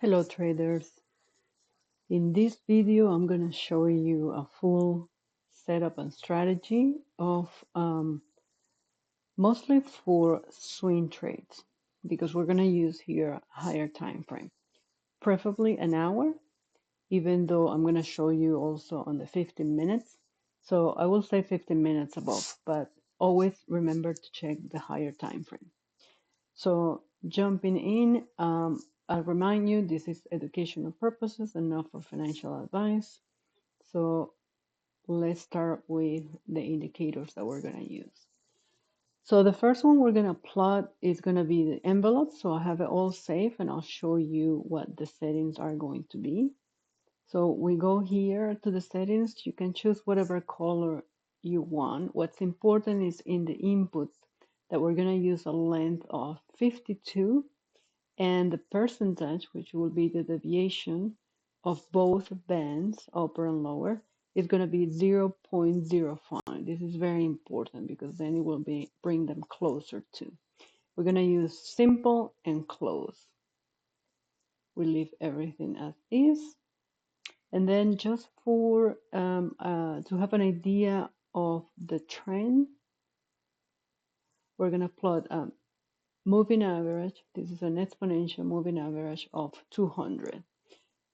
Hello traders. In this video I'm going to show you a full setup and strategy of mostly for swing trades because we're going to use here a higher time frame, preferably an hour, even though I'm going to show you also on the 15 minutes. So I will say 15 minutes above, but always remember to check the higher time frame. So jumping in, I'll remind you this is educational purposes and not for financial advice. So let's start with the indicators that we're going to use. So the first one we're going to plot is going to be the envelope. So I have it all saved and I'll show you what the settings are going to be. So we go here to the settings. You can choose whatever color you want. What's important is in the input that we're going to use a length of 52 and the percentage, which will be the deviation of both bands, upper and lower, is going to be 0.05. This is very important because then it will bring them closer to. We're going to use simple and close. We leave everything as is. And then just for to have an idea of the trend, we're going to plot a moving average. This is an exponential moving average of 200.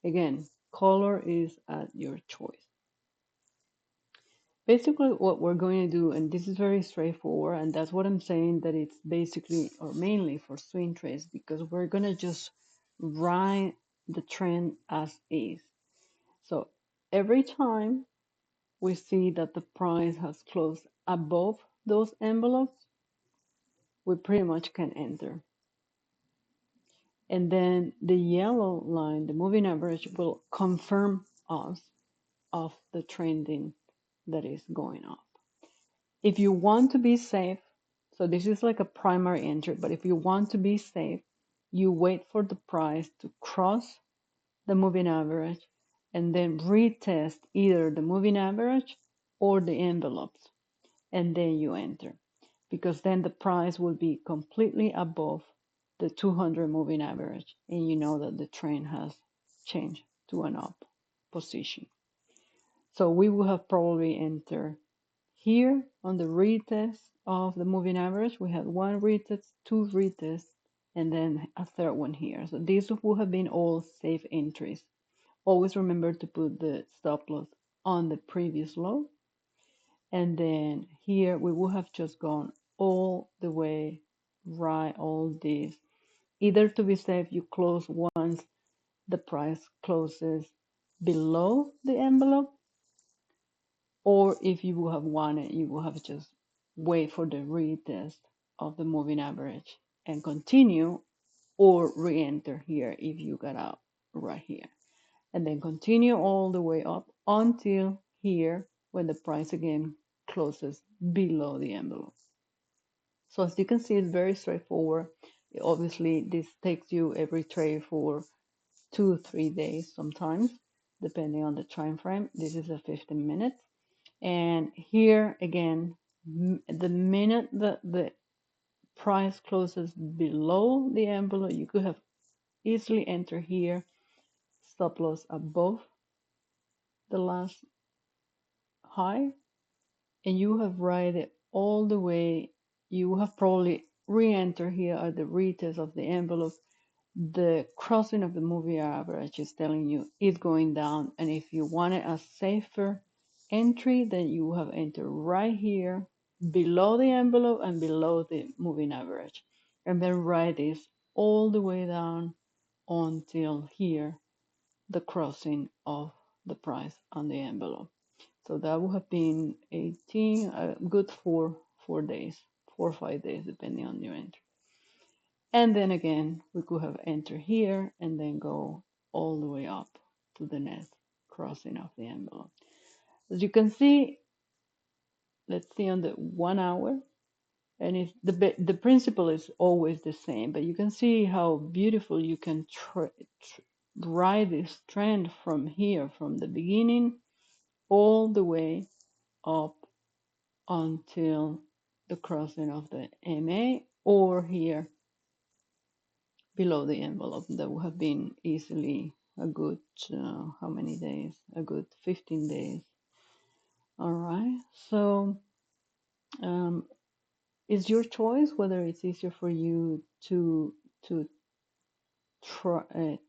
Again, color is at your choice. Basically, what we're going to do, and this is very straightforward, and that's what I'm saying, that it's basically or mainly for swing trades, because we're going to just ride the trend as is. So every time we see that the price has closed above those envelopes, we pretty much can enter. And then the yellow line, the moving average, will confirm us of the trending that is going up. If you want to be safe, so this is like a primary entry, but if you want to be safe, you wait for the price to cross the moving average and then retest either the moving average or the envelopes, and then you enter, because then the price will be completely above the 200 moving average, and you know that the trend has changed to an up position. So we will have probably entered here on the retest of the moving average. We had one retest, two retests, and then a third one here. So these will have been all safe entries. Always remember to put the stop loss on the previous low. And then here we will have just gone all the way right, all this. Either to be safe, you close once the price closes below the envelope, or if you would have wanted, you would have just wait for the retest of the moving average and continue, or re-enter here if you got out right here. And then continue all the way up until here when the price again closes below the envelope. So as you can see, it's very straightforward. Obviously, this takes you every trade for 2 or 3 days sometimes, depending on the time frame. This is a 15 minutes. And here again, the minute that the price closes below the envelope, you could have easily entered here, stop loss above the last high, and you have ride it all the way. You have probably re-entered here at the retest of the envelope. The crossing of the moving average is telling you it's going down, and if you wanted a safer entry, then you have entered right here below the envelope and below the moving average, and then ride this all the way down until here, the crossing of the price on the envelope. So that would have been 18, good for 4 days, 4 or 5 days, depending on your entry. And then again, we could have entered here and then go all the way up to the next crossing of the envelope. As you can see, let's see on the 1 hour, and it's the principle is always the same, but you can see how beautiful you can ride this trend from here, from the beginning all the way up until the crossing of the MA, or here below the envelope. That would have been easily a good, how many days? A good 15 days. All right. So um, it's your choice whether it's easier for you to try,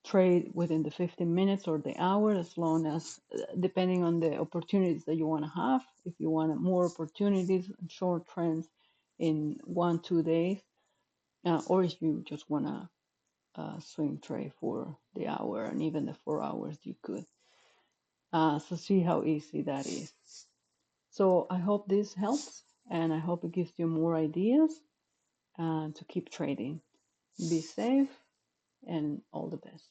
trade within the 15 minutes or the hour, as long as depending on the opportunities that you want to have. If you want more opportunities and short trends in 1 2 days, or if you just want to swing trade for the hour and even the 4 hours, you could. So see how easy that is. So I hope this helps, and I hope it gives you more ideas to keep trading. Be safe and all the best.